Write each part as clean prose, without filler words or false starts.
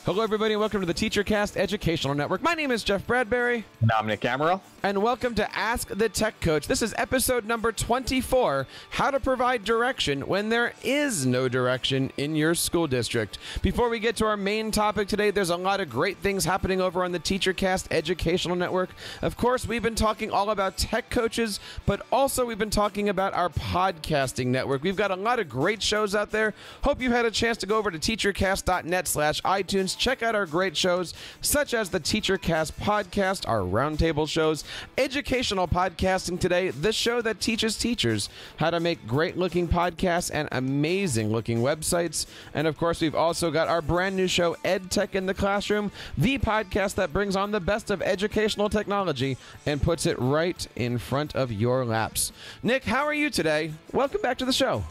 Hello, everybody, and welcome to the TEACHERCAST Educational Network. My name is Jeff Bradbury. Dominic Amaral. And welcome to Ask the Tech Coach. This is episode number 24, How to Provide Direction When There Is No Direction in Your School District. Before we get to our main topic today, there's a lot of great things happening over on the TEACHERCAST Educational Network. Of course, we've been talking all about tech coaches, but also we've been talking about our podcasting network. We've got a lot of great shows out there. Hope you had a chance to go over to teachercast.net/iTunes. Check out our great shows, such as the TEACHERCAST podcast, our roundtable shows, Educational Podcasting Today, the show that teaches teachers how to make great-looking podcasts and amazing-looking websites. And, of course, we've also got our brand new show, EdTech in the Classroom, the podcast that brings on the best of educational technology and puts it right in front of your laps. Nick, how are you today? Welcome back to the show.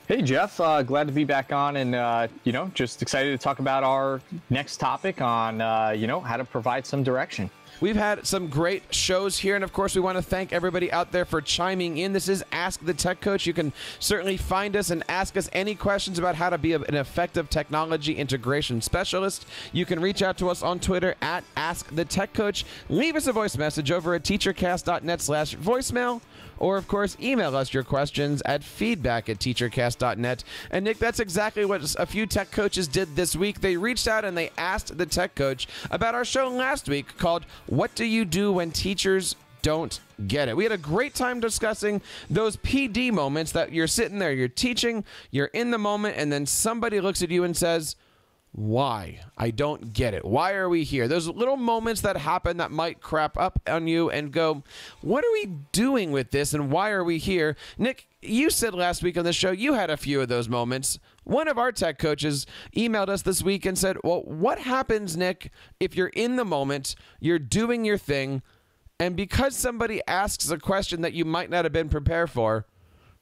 Hey, Jeff. Glad to be back on and, just excited to talk about our next topic on, how to provide some direction. We've had some great shows here, and of course, we want to thank everybody out there for chiming in. This is Ask the Tech Coach. You can certainly find us and ask us any questions about how to be an effective technology integration specialist. You can reach out to us on Twitter at Ask the Tech Coach. Leave us a voice message over at teachercast.net/voicemail, or, of course, email us your questions at feedback@teachercast.net. And, Nick, that's exactly what a few tech coaches did this week. They reached out and they asked the tech coach about our show last week called What Do You Do When Teachers Don't Get It? We had a great time discussing those PD moments that you're sitting there, you're teaching, you're in the moment, and then somebody looks at you and says, why? I don't get it. Why are we here? Those little moments that happen that might crap up on you and go, what are we doing with this and why are we here? Nick, you said last week on the show you had a few of those moments. One of our tech coaches emailed us this week and said, well, what happens, Nick, if you're in the moment, you're doing your thing, and because somebody asks a question that you might not have been prepared for,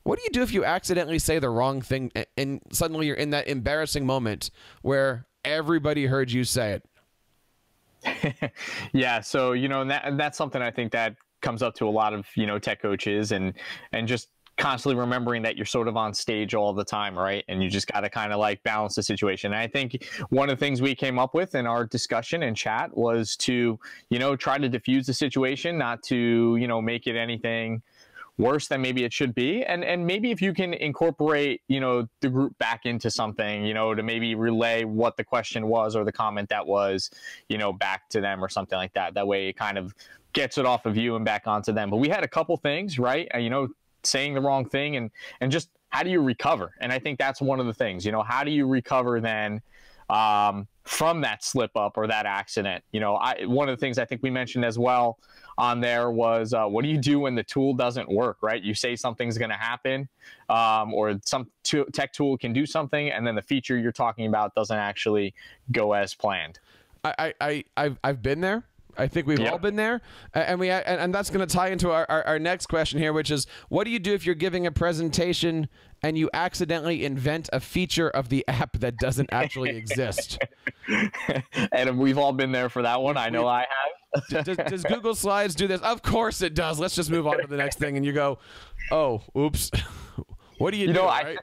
what do you do if you accidentally say the wrong thing and suddenly you're in that embarrassing moment where everybody heard you say it? Yeah, so, that's something I think that comes up to a lot of, tech coaches and just constantly remembering that you're sort of on stage all the time, right? And you just got to kind of like balance the situation. And I think one of the things we came up with in our discussion and chat was to, try to diffuse the situation, not to, make it anything worse than maybe it should be. And maybe if you can incorporate, the group back into something, to maybe relay what the question was or the comment that was, back to them or something like that. That way it kind of gets it off of you and back onto them. But we had a couple things, right? Saying the wrong thing and just how do you recover? And I think that's one of the things, how do you recover then from that slip up or that accident? One of the things I think we mentioned as well on there was what do you do when the tool doesn't work, right? You say something's going to happen or some tech tool can do something and then the feature you're talking about doesn't actually go as planned. I've been there. I think we've all been there, and that's going to tie into our next question here, which is, what do you do if you're giving a presentation and you accidentally invent a feature of the app that doesn't actually exist? And we've all been there for that one. I know I have. Does Google Slides do this? Of course it does. Let's just move on to the next thing. And you go, oh, oops. What do you do, right?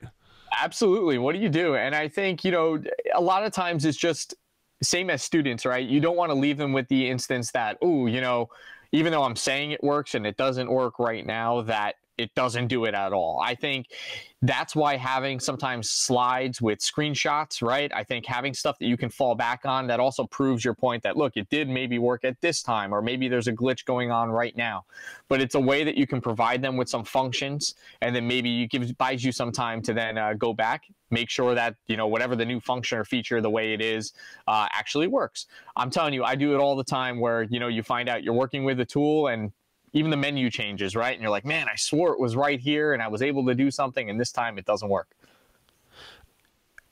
Absolutely. What do you do? And I think, a lot of times it's just same as students, right? You don't want to leave them with the instance that, oh, even though I'm saying it works and it doesn't work right now, that it doesn't do it at all. I think that's why having sometimes slides with screenshots, right? I think having stuff that you can fall back on that also proves your point that, look, it did maybe work at this time, or maybe there's a glitch going on right now. But it's a way that you can provide them with some functions, and then maybe buys you some time to then go back, make sure that, whatever the new function or feature, the way it is, actually works. I'm telling you, I do it all the time where, you find out you're working with a tool and even the menu changes, right? And you're like, man, I swore it was right here and I was able to do something, and this time it doesn't work.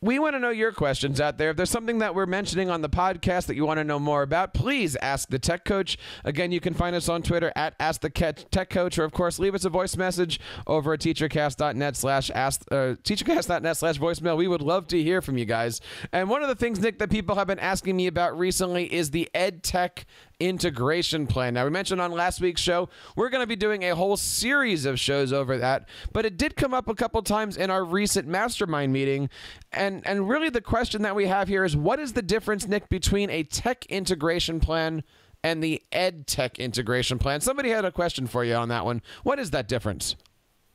We want to know your questions out there. If there's something that we're mentioning on the podcast that you want to know more about, please ask the Tech Coach. Again, you can find us on Twitter at Ask the Tech Coach, or of course, leave us a voice message over at teachercast.net/voicemail. We would love to hear from you guys. And one of the things, Nick, that people have been asking me about recently is the EdTech integration plan. Now, we mentioned on last week's show, we're going to be doing a whole series of shows over that, but it did come up a couple times in our recent mastermind meeting. And really the question that we have here is, what is the difference, Nick, between a tech integration plan and the ed tech integration plan? Somebody had a question for you on that one. What is that difference?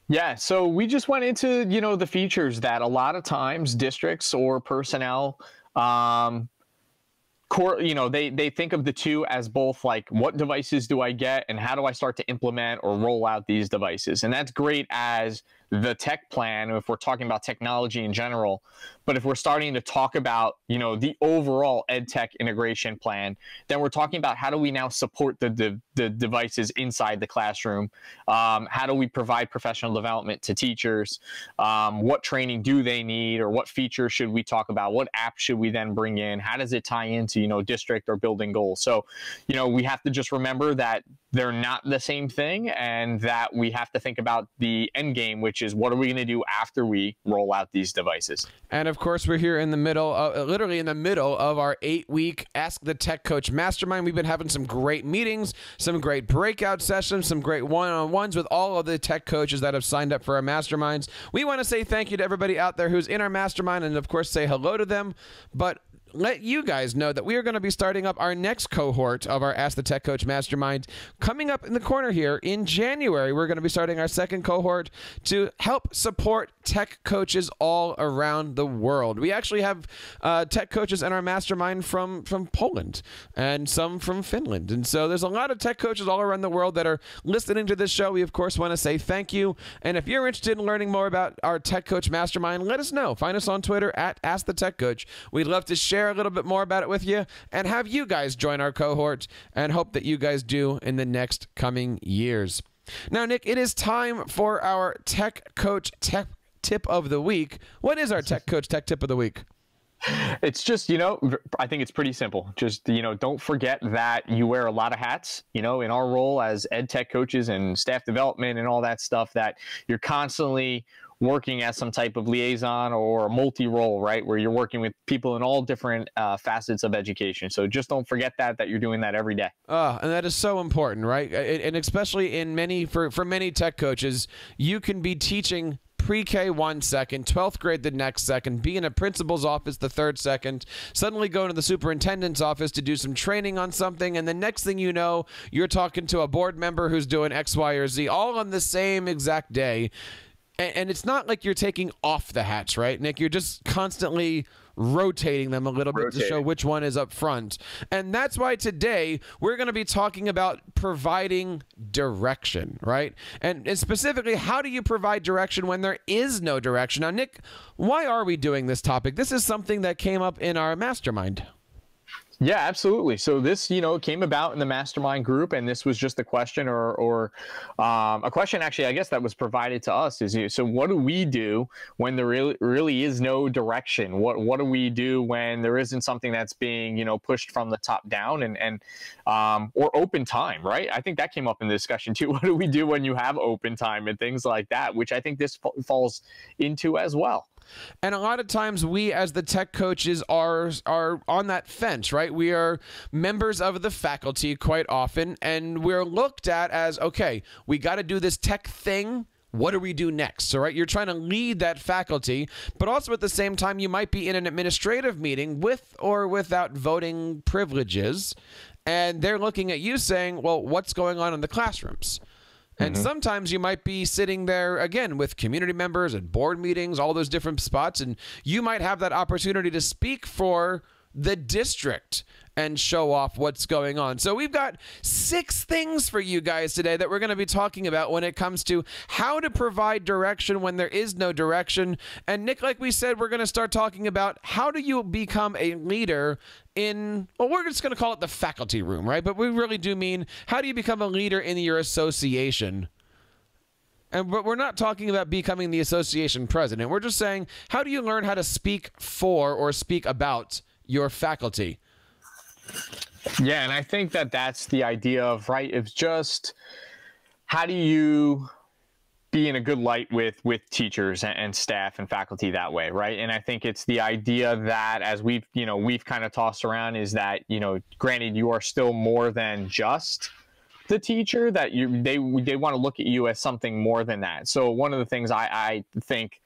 Yeah, so we just went into, the features that a lot of times districts or personnel, they think of the two as both like, what devices do I get and how do I start to implement or roll out these devices? And that's great as the tech plan, if we're talking about technology in general. But if we're starting to talk about, the overall ed tech integration plan, then we're talking about how do we now support the devices inside the classroom? How do we provide professional development to teachers? What training do they need, or what features should we talk about? What app should we then bring in? How does it tie into, district or building goals? So, we have to just remember that they're not the same thing, and that we have to think about the end game, which is what are we going to do after we roll out these devices? And of course, we're here in the middle, literally in the middle of our 8-week Ask the Tech Coach Mastermind. We've been having some great meetings, some great breakout sessions, some great one-on-ones with all of the tech coaches that have signed up for our masterminds. We want to say thank you to everybody out there who's in our mastermind, and of course say hello to them. But let you guys know that we are going to be starting up our next cohort of our Ask the Tech Coach Mastermind coming up in the corner here in January. We're going to be starting our second cohort to help support tech coaches all around the world. We actually have tech coaches in our mastermind from Poland and some from Finland. And so there's a lot of tech coaches all around the world that are listening to this show. We, of course, want to say thank you. And if you're interested in learning more about our Tech Coach Mastermind, let us know. Find us on Twitter at Ask the Tech Coach. We'd love to share a little bit more about it with you and have you guys join our cohort, and hope that you guys do in the next coming years. Now, Nick, it is time for our Tech Coach Tech Tip of the Week. What is our Tech Coach Tech Tip of the Week? It's just, I think it's pretty simple. Just, don't forget that you wear a lot of hats, in our role as ed tech coaches and staff development and all that stuff, that you're constantly working as some type of liaison or a multi-role, right? Where you're working with people in all different facets of education. So just don't forget that you're doing that every day. And that is so important, right? And especially for many tech coaches, you can be teaching pre-K 1 second, 12th grade the next second, be in a principal's office the third second, suddenly go to the superintendent's office to do some training on something, and the next thing you know, you're talking to a board member who's doing X, Y, or Z, all on the same exact day. And it's not like you're taking off the hats, right, Nick? You're just constantly rotating them a little bit to show which one is up front. And that's why today we're going to be talking about providing direction, right? And specifically, how do you provide direction when there is no direction? Now, Nick, why are we doing this topic? This is something that came up in our mastermind. Yeah, absolutely. So this, came about in the mastermind group, and this was just a question or a question, actually, I guess, that was provided to us is, so what do we do when there really is no direction? What do we do when there isn't something that's being, pushed from the top down and or open time, right? I think that came up in the discussion too. What do we do when you have open time and things like that, which I think this falls into as well. And a lot of times we as the tech coaches are on that fence, right? We are members of the faculty quite often, and we're looked at as, okay, we got to do this tech thing. What do we do next? So, right, you're trying to lead that faculty, but also at the same time, you might be in an administrative meeting with or without voting privileges, and they're looking at you saying, well, what's going on in the classrooms? And sometimes you might be sitting there, again, with community members and board meetings, all those different spots, and you might have that opportunity to speak for the district and show off what's going on. So we've got 6 things for you guys today that we're going to be talking about when it comes to how to provide direction when there is no direction. And Nick, like we said, we're going to start talking about how do you become a leader in, well, we're just going to call it the faculty room, right? But we really do mean, how do you become a leader in your association? But we're not talking about becoming the association president. We're just saying, how do you learn how to speak for or speak about your faculty? Yeah, and I think that that's the idea of, right, it's just how do you be in a good light with teachers and staff and faculty that way, right? And I think it's the idea that, as we've kind of tossed around, is that, granted, you are still more than just the teacher, that they want to look at you as something more than that. So one of the things I think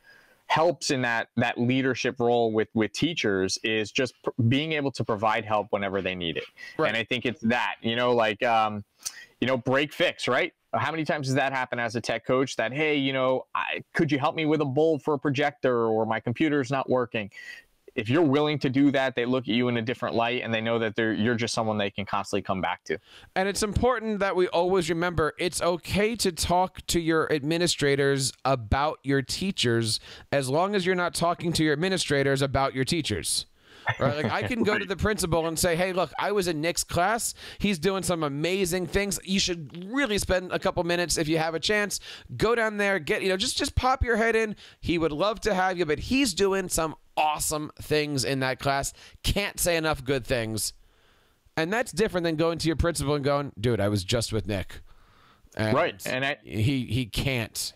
helps in that leadership role with teachers is just being able to provide help whenever they need it. Right. And I think it's that, break fix, right? How many times does that happen as a tech coach, that, hey, could you help me with a bulb for a projector, or my computer's not working? If you're willing to do that, they look at you in a different light, and they know that you're just someone they can constantly come back to. And it's important that we always remember it's okay to talk to your administrators about your teachers, as long as you're not talking to your administrators about your teachers. Right? Like, I can go to the principal and say, hey, look, I was in Nick's class. He's doing some amazing things. You should really spend a couple minutes, if you have a chance, go down there, get, just pop your head in. He would love to have you, but he's doing some awesome things in that class. Can't say enough good things. And that's different than going to your principal and going, dude, I was just with Nick. And right. And he can't.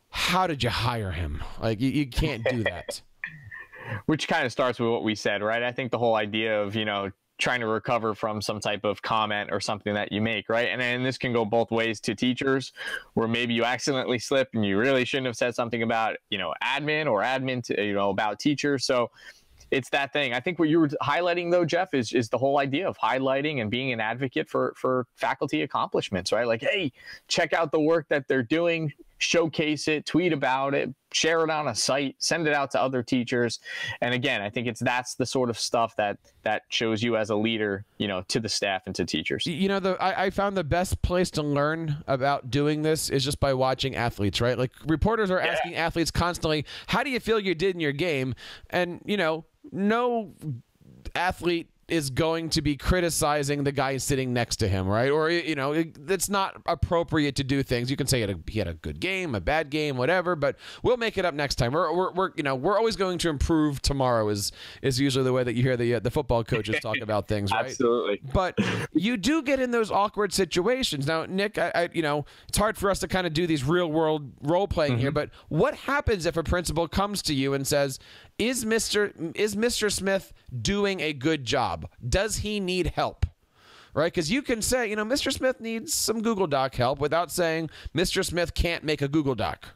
How did you hire him? Like, you can't do that. Which kind of starts with what we said, right? I think the whole idea of, trying to recover from some type of comment or something that you make, right? And this can go both ways to teachers, where maybe you accidentally slip and you really shouldn't have said something about, admin, or admin to, about teachers. So it's that thing. I think what you were highlighting, though, Jeff, is the whole idea of highlighting and being an advocate for faculty accomplishments, right? Like, hey, check out the work that they're doing, showcase it, tweet about it, share it on a site, send it out to other teachers. And again, I think that's the sort of stuff that shows you as a leader, to the staff and to teachers. I found the best place to learn about doing this is just by watching athletes, right? Like, reporters are asking athletes constantly, how do you feel you did in your game? And, no athlete is going to be criticizing the guy sitting next to him, right? Or, it's not appropriate to do things. You can say he had a good game, a bad game, whatever, but we'll make it up next time. We're always going to improve tomorrow is usually the way that you hear the football coaches talk about things, right? Absolutely. But you do get in those awkward situations. Now, Nick, it's hard for us to kind of do these real world role playing here, but what happens if a principal comes to you and says, is Mr. Smith doing a good job? Does he need help? Right? Because you can say, Mr. Smith needs some Google Doc help, without saying Mr. Smith can't make a Google Doc.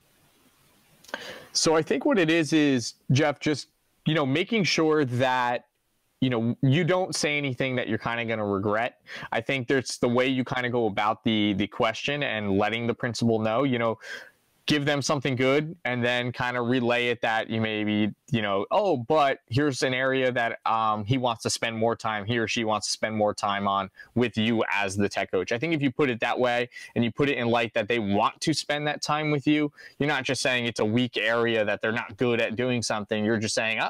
So I think what it is, Jeff, just, making sure that, you don't say anything that you're kind of going to regret. I think there's the way you kind of go about the question and letting the principal know, give them something good, and then kind of relay it that you maybe, oh, but here's an area that he wants to spend more time, he or she wants to spend more time on with you as the tech coach. I think if you put it that way, and you put it in light that they want to spend that time with you, you're not just saying it's a weak area that they're not good at doing something. You're just saying,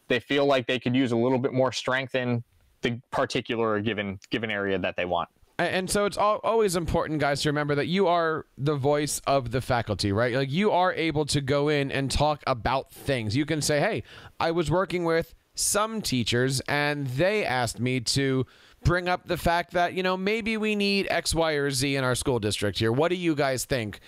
they feel like they could use a little bit more strength in the particular given area that they want. And so it's always important, guys, to remember that you are the voice of the faculty, right? Like, you are able to go in and talk about things. You can say, hey, I was working with some teachers and they asked me to bring up the fact that, maybe we need X, Y, or Z in our school district here. What do you guys think?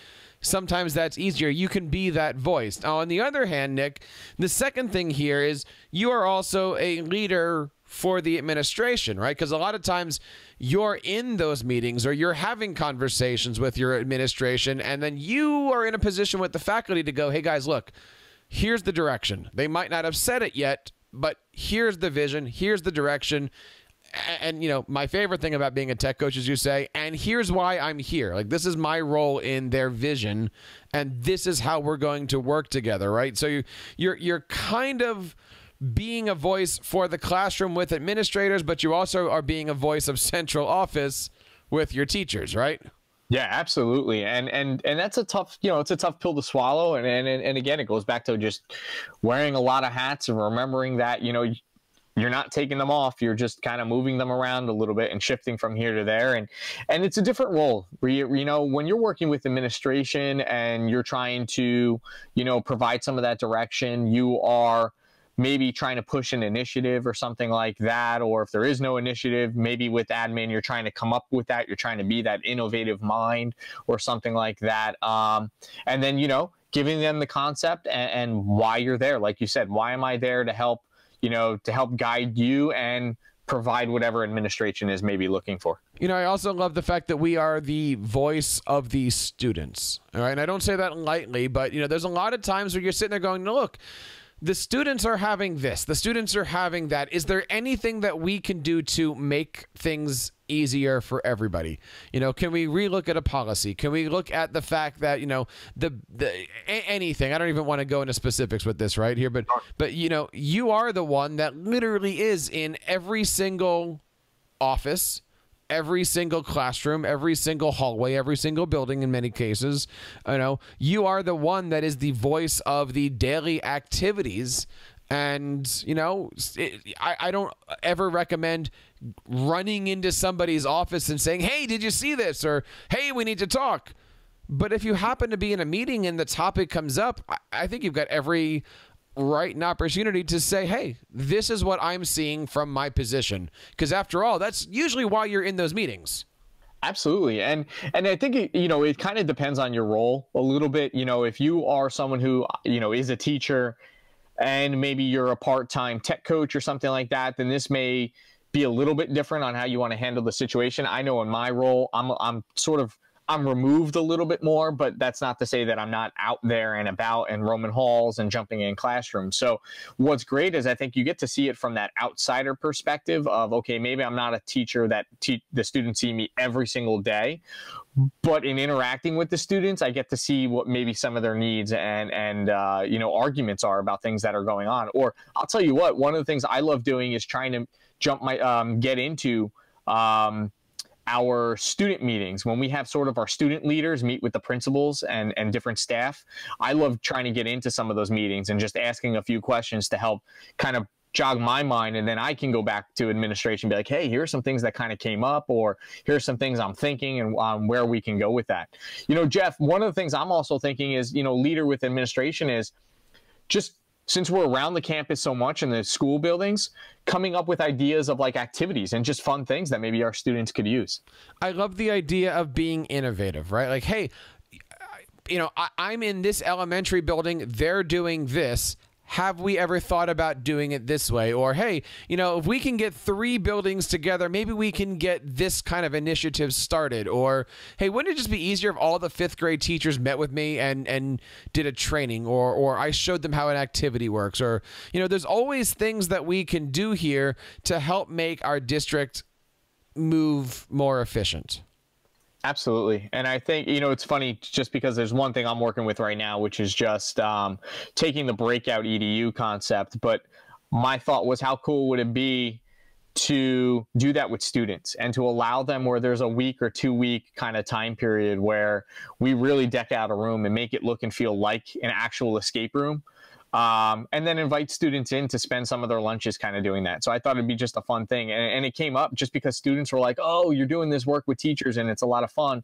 Sometimes that's easier. You can be that voice. Now, on the other hand, Nick, the second thing here is you are also a leader for the administration, right? Because a lot of times you're in those meetings, or you're having conversations with your administration, and then you are in a position with the faculty to go, hey guys, look, here's the direction. They might not have said it yet, but here's the vision, here's the direction. And, my favorite thing about being a tech coach is you say, and here's why I'm here. Like, this is my role in their vision, and this is how we're going to work together, right? So you're kind of being a voice for the classroom with administrators, but you also are being a voice of central office with your teachers, right? Yeah, absolutely. And that's a tough, it's a tough pill to swallow. And again, it goes back to just wearing a lot of hats and remembering that, you're not taking them off. You're just kind of moving them around a little bit and shifting from here to there. And it's a different role where, when you're working with administration and you're trying to, provide some of that direction, you are maybe trying to push an initiative or something like that, or if there is no initiative, maybe with admin, you're trying to come up with that. You're trying to be that innovative mind or something like that. And then, giving them the concept and why you're there. Like you said, why am I there to help, to help guide you and provide whatever administration is maybe looking for. I also love the fact that we are the voice of the students. All right. And I don't say that lightly, but, there's a lot of times where you're sitting there going, no, look, the students are having this, the students are having that. Is there anything that we can do to make things easier for everybody? Can we relook at a policy? Can we look at the fact that, anything? I don't even want to go into specifics with this right here, but you are the one that literally is in every single office, every single classroom, every single hallway, every single building in many cases. You are the one that is the voice of the daily activities. And, I don't ever recommend running into somebody's office and saying, hey, did you see this? Or, hey, we need to talk. But if you happen to be in a meeting and the topic comes up, I think you've got every right and opportunity to say, hey, this is what I'm seeing from my position. Because after all, that's usually why you're in those meetings. Absolutely. And I think, it kind of depends on your role a little bit. If you are someone who, is a teacher and maybe you're a part-time tech coach or something like that, then this may be a little bit different on how you want to handle the situation. I know in my role, I'm removed a little bit more, but that's not to say that I'm not out there and about and roaming halls and jumping in classrooms. So what's great is I think you get to see it from that outsider perspective of, okay, maybe I'm not a teacher that the students see me every single day, but in interacting with the students, I get to see what maybe some of their needs and arguments are about things that are going on. Or I'll tell you what, one of the things I love doing is trying to get into our student meetings. When we have sort of our student leaders meet with the principals and different staff, I love trying to get into some of those meetings and just asking a few questions to help kind of jog my mind. And then I can go back to administration and be like, hey, here's some things that kind of came up, or here's some things I'm thinking and where we can go with that. Jeff, one of the things I'm also thinking is, leader with administration is just, since we're around the campus so much in the school buildings, coming up with ideas of like activities and just fun things that maybe our students could use. I love the idea of being innovative, right? Like, hey, I'm in this elementary building, they're doing this. Have we ever thought about doing it this way? Or, hey, if we can get 3 buildings together, maybe we can get this kind of initiative started. Or, hey, wouldn't it just be easier if all the 5th grade teachers met with me and did a training, or I showed them how an activity works? Or, there's always things that we can do here to help make our district move more efficient. Absolutely. And I think, it's funny just because there's one thing I'm working with right now, which is just taking the breakout EDU concept. But my thought was, how cool would it be to do that with students and to allow them where there's a week or 2-week kind of time period where we really deck out a room and make it look and feel like an actual escape room. And then invite students in to spend some of their lunches kind of doing that. So I thought it'd be just a fun thing. And it came up just because students were like, oh, you're doing this work with teachers and it's a lot of fun.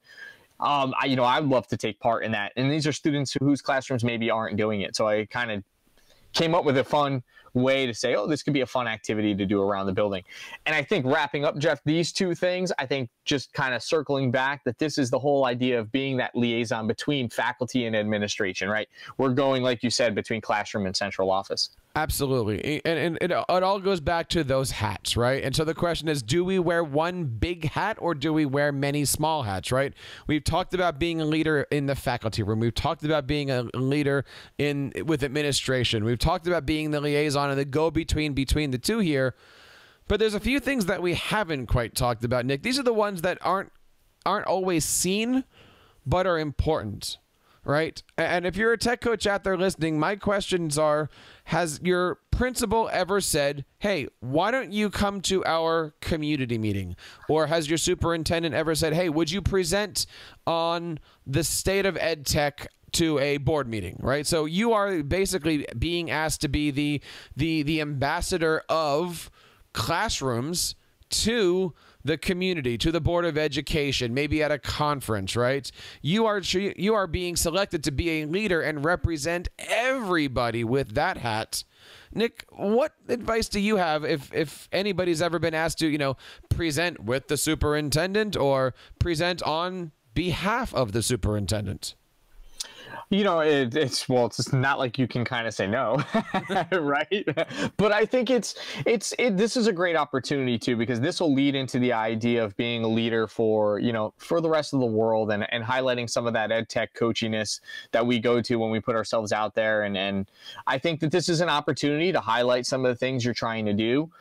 I'd love to take part in that. And these are students whose classrooms maybe aren't doing it. So I kind of came up with a fun way to say, oh, this could be a fun activity to do around the building. And I think wrapping up, Jeff, these 2 things, I think just kind of circling back that this is the whole idea of being that liaison between faculty and administration, right? We're going, like you said, between classroom and central office. Absolutely. And it all goes back to those hats, right? And so the question is, do we wear one big hat or do we wear many small hats, right? We've talked about being a leader in the faculty room. We've talked about being a leader with administration. We've talked about being the liaison and the go-between between the 2 here. But there's a few things that we haven't quite talked about, Nick. These are the ones that aren't always seen, but are important. Right? And if you're a tech coach out there listening, my questions are, has your principal ever said, hey, why don't you come to our community meeting? Or has your superintendent ever said, hey, would you present on the state of ed tech to a board meeting, right? So you are basically being asked to be the ambassador of classrooms to the community, to the Board of Education, maybe at a conference, right? You are being selected to be a leader and represent everybody with that hat Nick, what advice do you have if anybody's ever been asked to, you know, present with the superintendent or present on behalf of the superintendent? You know, it's it's not like you can kind of say no, right? But I think this is a great opportunity too, because this will lead into the idea of being a leader for, you know, for the rest of the world, and highlighting some of that ed tech coachiness that we go to when we put ourselves out there. And I think that this is an opportunity to highlight some of the things you're trying to do.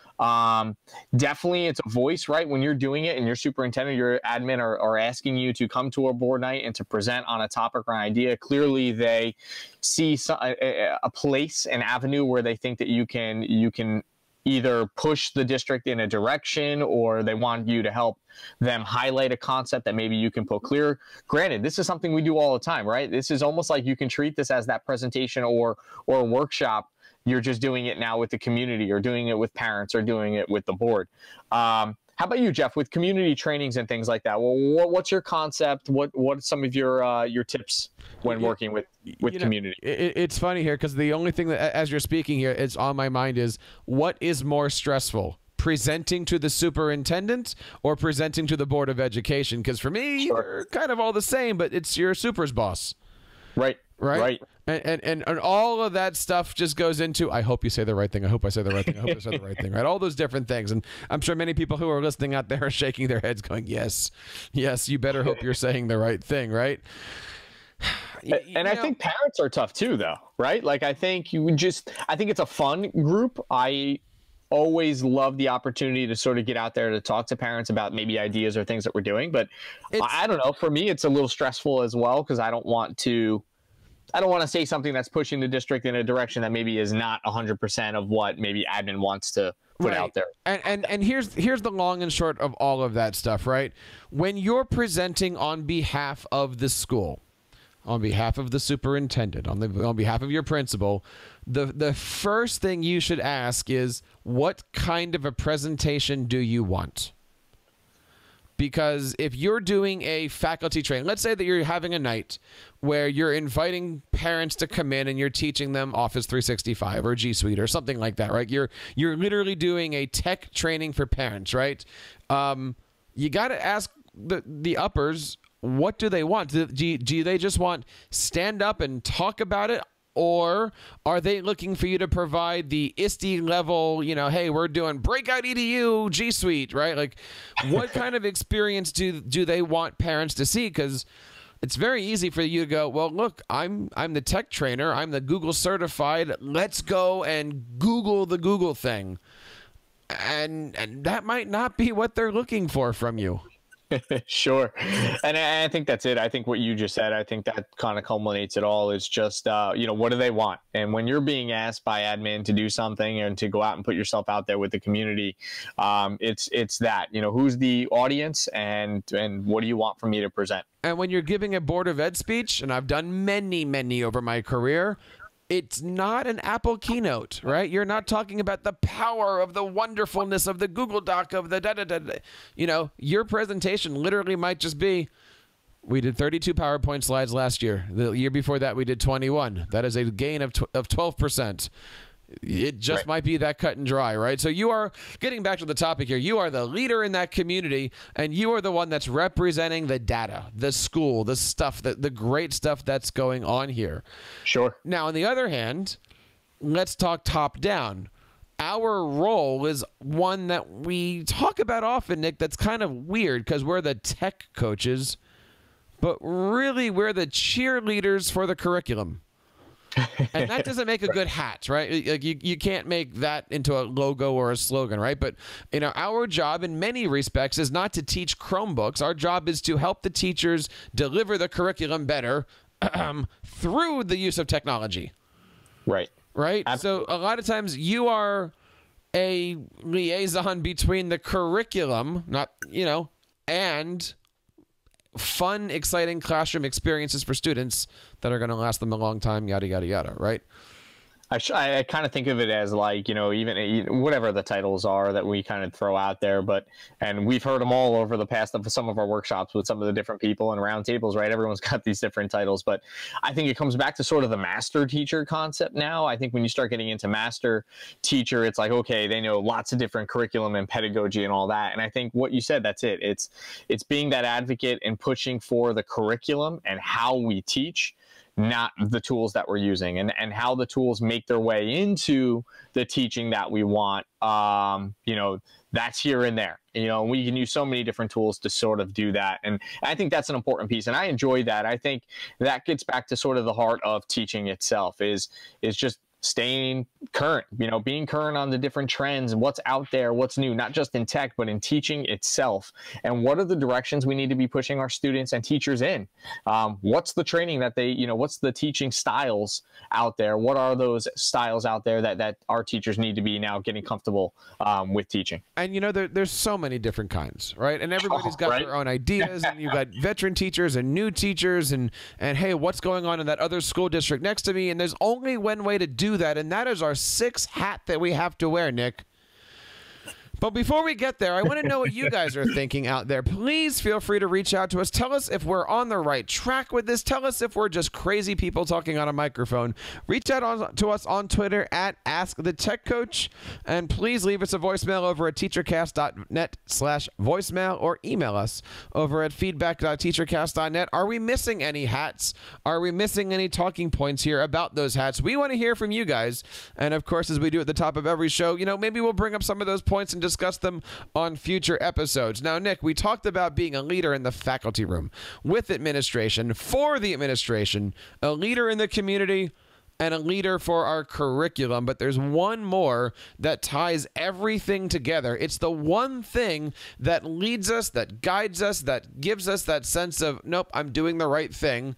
Definitely it's a voice, right? When you're doing it and your superintendent, your admin are asking you to come to a board night and to present on a topic or an idea, clearly they see a place, an avenue where they think that you can either push the district in a direction, or they want you to help them highlight a concept that maybe you can put clear. Granted, this is something we do all the time, right? This is almost like you can treat this as that presentation or a workshop. You're just doing it now with the community, or doing it with parents, or doing it with the board. How about you, Jeff, with community trainings and things like that? Well, what's your concept? What are some of your tips when working with community? It's funny here, because the only thing that, as you're speaking here, is on my mind is, what is more stressful, presenting to the superintendent or presenting to the Board of Education? Because for me, they're kind of all the same, but it's your super's boss. Right. And all of that stuff just goes into, I hope you say the right thing. I hope I say the right thing. I hope I say the right thing. Right. All those different things. And I'm sure many people who are listening out there are shaking their heads going, yes, you better hope you're saying the right thing. Right. I think parents are tough too, though. Right. Like, I think I think it's a fun group. I always love the opportunity to sort of get out there to talk to parents about maybe ideas or things that we're doing. But I don't know. For me, it's a little stressful as well, because I don't want to say something that's pushing the district in a direction that maybe is not 100% of what maybe admin wants to put out there. And here's the long and short of all of that stuff, right? When you're presenting on behalf of the school, on behalf of the superintendent, on behalf of your principal, the first thing you should ask is, what kind of a presentation do you want? Because if you're doing a faculty training, let's say that you're having a night where you're inviting parents to come in and you're teaching them Office 365 or G Suite or something like that, right? You're literally doing a tech training for parents, right? You got to ask the uppers, what do they want? Do they just want stand up and talk about it? Or are they looking for you to provide the ISTE level, you know, hey, we're doing breakout EDU G Suite, right? Like, what kind of experience do they want parents to see? Because it's very easy for you to go, well, look, I'm the tech trainer. I'm the Google certified. Let's go and Google the Google thing. And that might not be what they're looking for from you. Sure. And I think that's it. I think what you just said, I think that kind of culminates it all, is just, what do they want? And when you're being asked by admin to do something and to go out and put yourself out there with the community, it's that, who's the audience and what do you want from me to present? And when you're giving a Board of Ed speech, and I've done many over my career, it's not an Apple keynote, right? You're not talking about the power of the wonderfulness of the Google Doc of the da-da-da-da. Your presentation literally might just be, we did 32 PowerPoint slides last year. The year before that, we did 21. That is a gain of 12%. It just might be that cut and dry, right? So you are, getting back to the topic here, you are the leader in that community, and you are the one that's representing the data, the school, the stuff, the great stuff that's going on here. Sure. Now, on the other hand, let's talk top down. Our role is one that we talk about often, Nick, that's kind of weird, because we're the tech coaches, but really we're the cheerleaders for the curriculum. And that doesn't make a good hat, right? Like you can't make that into a logo or a slogan, right? But our job in many respects is not to teach Chromebooks. Our job is to help the teachers deliver the curriculum better through the use of technology. Right. Absolutely. So a lot of times you are a liaison between the curriculum, and fun, exciting classroom experiences for students that are going to last them a long time, yada, yada, yada, right? I kind of think of it as like, you know, even whatever the titles are that we kind of throw out there, and we've heard them all over the past of some of our workshops with some of the different people and round tables, right? Everyone's got these different titles, but I think it comes back to sort of the master teacher concept now. I think when you start getting into master teacher, it's like, okay, they know lots of different curriculum and pedagogy and all that. And I think what you said, that's it. It's being that advocate and pushing for the curriculum and how we teach, not the tools that we're using, and how the tools make their way into the teaching that we want. You know, that's here and there. You know, we can use so many different tools to sort of do that. And I think that's an important piece. And I enjoy that. I think that gets back to sort of the heart of teaching itself is just staying current, you know, being current on the different trends and what's out there, what's new, not just in tech, but in teaching itself. And what are the directions we need to be pushing our students and teachers in? What's the training that they, you know, what's the teaching styles out there? What are those styles out there that our teachers need to be now getting comfortable with teaching? And, you know, there's so many different kinds, right? And everybody's got their own ideas, and you've got veteran teachers and new teachers, and hey, what's going on in that other school district next to me? And there's only one way to do that, and that is our sixth hat that we have to wear, Nick. But before we get there, I want to know what you guys are thinking out there. Please feel free to reach out to us. Tell us if we're on the right track with this. Tell us if we're just crazy people talking on a microphone. Reach out to us on Twitter at AskTheTechCoach. And please leave us a voicemail over at teachercast.net/voicemail, or email us over at feedback.teachercast.net. Are we missing any hats? Are we missing any talking points here about those hats? We want to hear from you guys. And of course, as we do at the top of every show, you know, maybe we'll bring up some of those points and discuss them on future episodes. Now, Nick, we talked about being a leader in the faculty room, with administration, for the administration, a leader in the community, and a leader for our curriculum. But there's one more that ties everything together. It's the one thing that leads us, that guides us, that gives us that sense of, nope, I'm doing the right thing.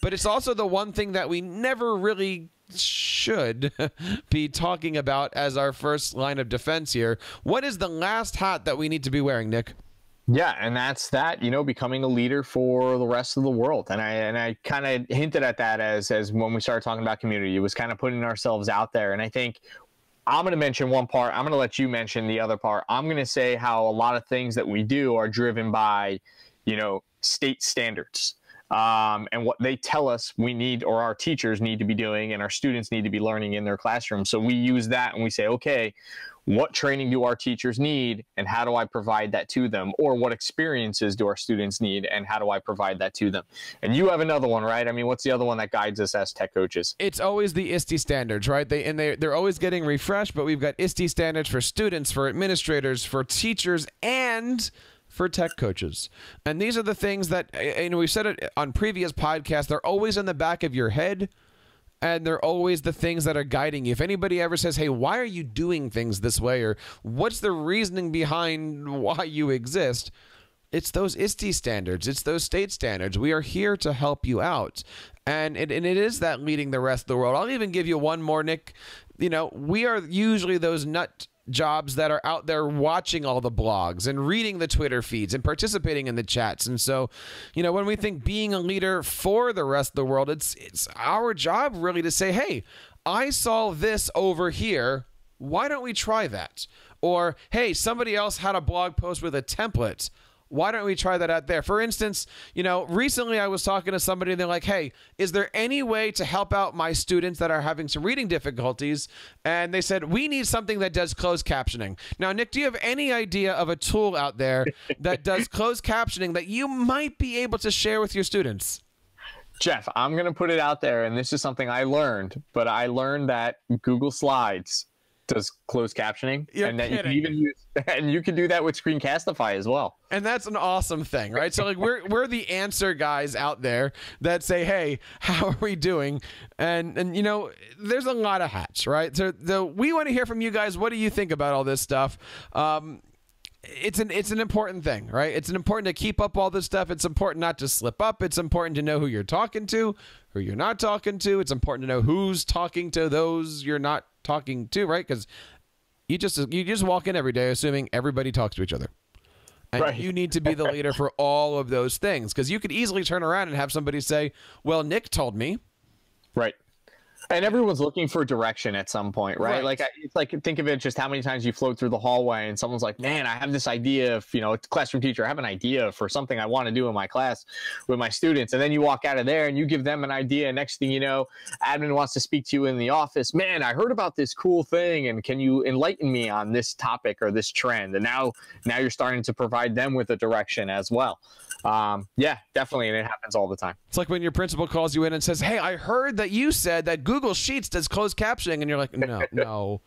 But it's also the one thing that we never really should be talking about as our first line of defense here. What is the last hat that we need to be wearing, Nick? Yeah, and that's that, you know, becoming a leader for the rest of the world. And I kind of hinted at that as when we started talking about community. It was kind of putting ourselves out there. And I think I'm going to mention one part. I'm going to let you mention the other part. I'm going to say how a lot of things that we do are driven by, you know, state standards. And what they tell us we need, or our teachers need to be doing, and our students need to be learning in their classroom. So we use that and we say, okay, what training do our teachers need, and how do I provide that to them? Or what experiences do our students need, and how do I provide that to them? And you have another one, right? I mean, what's the other one that guides us as tech coaches? It's always the ISTE standards, right? They're always getting refreshed, but we've got ISTE standards for students, for administrators, for teachers, and for tech coaches. And these are the things that, and we've said it on previous podcasts, they're always in the back of your head, and they're always the things that are guiding you. If anybody ever says, hey, why are you doing things this way, or what's the reasoning behind why you exist, it's those ISTE standards. It's those state standards. We are here to help you out. And it is that leading the rest of the world. I'll even give you one more, Nick. You know, we are usually those nut jobs that are out there watching all the blogs and reading the Twitter feeds and participating in the chats. And so, you know, when we think being a leader for the rest of the world, it's our job really to say, hey, I saw this over here. Why don't we try that? Or, hey, somebody else had a blog post with a template. Why don't we try that out there? For instance, you know, recently I was talking to somebody and they're like, hey, is there any way to help out my students that are having some reading difficulties? And they said, we need something that does closed captioning. Now, Nick, do you have any idea of a tool out there that does closed captioning that you might be able to share with your students? Jeff, I'm going to put it out there, and this is something I learned, but I learned that Google Slides does closed captioning. You're and that kidding. you can even use, and you can do that with Screencastify as well. And that's an awesome thing, right? So like we're the answer guys out there that say, hey, how are we doing? And you know, there's a lot of hats, right? So we want to hear from you guys. What do you think about all this stuff? It's an important thing, right? It's important to keep up all this stuff. It's important not to slip up. It's important to know who you're talking to, who you're not talking to. It's important to know who's talking to those you're not talking to, right? Because you just walk in every day assuming everybody talks to each other. And right. You need to be the leader for all of those things, because you could easily turn around and have somebody say, well, Nick told me. Right. And everyone's looking for direction at some point, right? Like, it's like, think of it just how many times you float through the hallway and someone's like, man, I have this idea of, classroom teacher, I have an idea for something I want to do in my class with my students. And then you walk out of there and you give them an idea. Next thing you know, admin wants to speak to you in the office. Man, I heard about this cool thing. And can you enlighten me on this topic or this trend? And now you're starting to provide them with a direction as well. Yeah, definitely. And it happens all the time. It's like when your principal calls you in and says, hey, I heard that you said that Google Sheets does closed captioning. And you're like, no.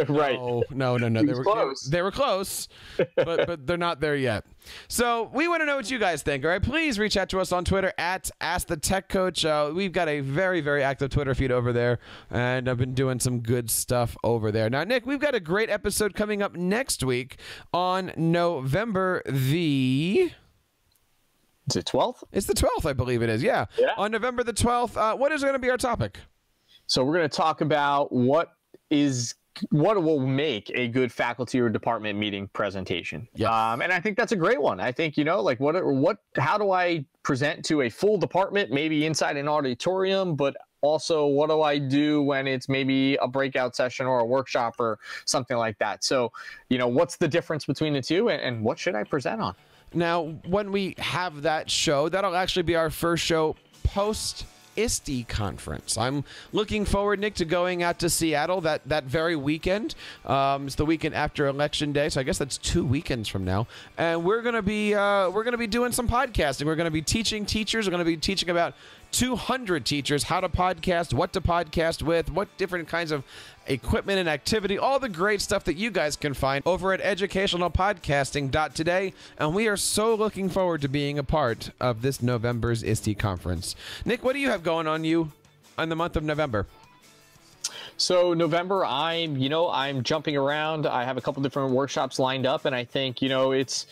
Right. No. They were close, but they're not there yet. So we want to know what you guys think. All right, please reach out to us on Twitter at AskTheTechCoach. We've got a very, very active Twitter feed over there, and I've been doing some good stuff over there. Now, Nick, we've got a great episode coming up next week on November the... Is it 12th? It's the 12th, I believe it is. Yeah. On November the 12th. What is going to be our topic? So we're going to talk about what will make a good faculty or department meeting presentation. Yes. And I think that's a great one. I think, like how do I present to a full department, maybe inside an auditorium, but also what do I do when it's maybe a breakout session or a workshop or something like that? So, what's the difference between the two, and what should I present on? Now, when we have that show, that'll actually be our first show post ISTE conference. I'm looking forward, Nick, to going out to Seattle that very weekend. It's the weekend after Election Day, so I guess that's 2 weekends from now. And we're gonna be doing some podcasting. We're gonna be teaching teachers. We're gonna be teaching about 200 teachers how to podcast, what to podcast with, what different kinds of equipment and activity, all the great stuff that you guys can find over at educationalpodcasting.today. And we are so looking forward to being a part of this November's ISTE conference. Nick, what do you have going on you in the month of November? So November, I'm jumping around. I have a couple different workshops lined up, and I think, it's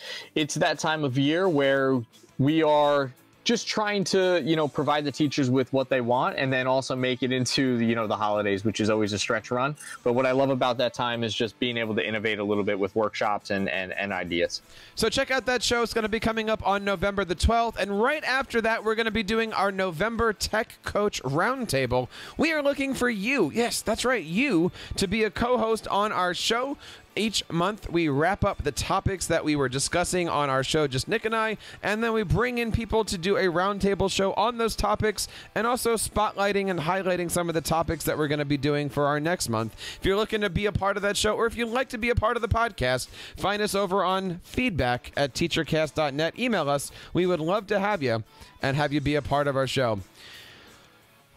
that time of year where we are just trying to, provide the teachers with what they want, and then also make it into, the holidays, which is always a stretch run. But what I love about that time is just being able to innovate a little bit with workshops and ideas. So check out that show. It's going to be coming up on November the 12th. And right after that, we're going to be doing our November Tech Coach Roundtable. We are looking for you. Yes, that's right. You to be a co-host on our show. Each month, we wrap up the topics that we were discussing on our show, just Nick and I, and then we bring in people to do a roundtable show on those topics, and also spotlighting and highlighting some of the topics that we're going to be doing for our next month. If you're looking to be a part of that show, or if you'd like to be a part of the podcast, find us over on feedback@teachercast.net. Email us. We would love to have you and have you be a part of our show.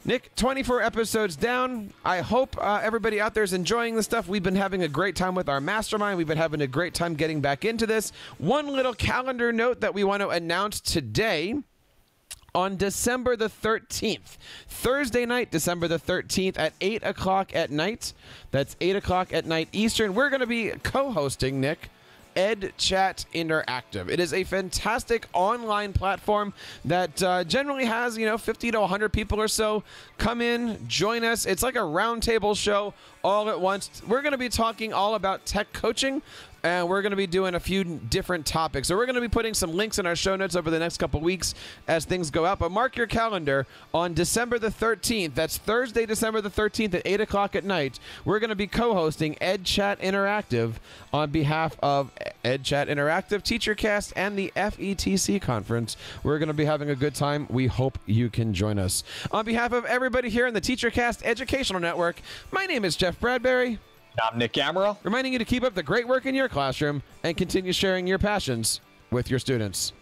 Nick, 24 episodes down. I hope everybody out there is enjoying the stuff. We've been having a great time with our mastermind. We've been having a great time getting back into this. One little calendar note that we want to announce today. On December the 13th, Thursday night, December the 13th at 8 o'clock at night. That's 8 o'clock at night Eastern. We're going to be co-hosting, Nick, EdChat Interactive. It is a fantastic online platform that generally has, 50 to 100 people or so come in, join us. It's like a roundtable show all at once. We're going to be talking all about tech coaching, and we're going to be doing a few different topics. So we're going to be putting some links in our show notes over the next couple weeks as things go out. But mark your calendar on December the 13th. That's Thursday, December the 13th at 8 o'clock at night. We're going to be co-hosting EdChat Interactive on behalf of EdChat Interactive, TeacherCast, and the FETC conference. We're going to be having a good time. We hope you can join us. On behalf of everybody here in the TeacherCast Educational Network, my name is Jeff Bradbury. I'm Nick Amaral, reminding you to keep up the great work in your classroom and continue sharing your passions with your students.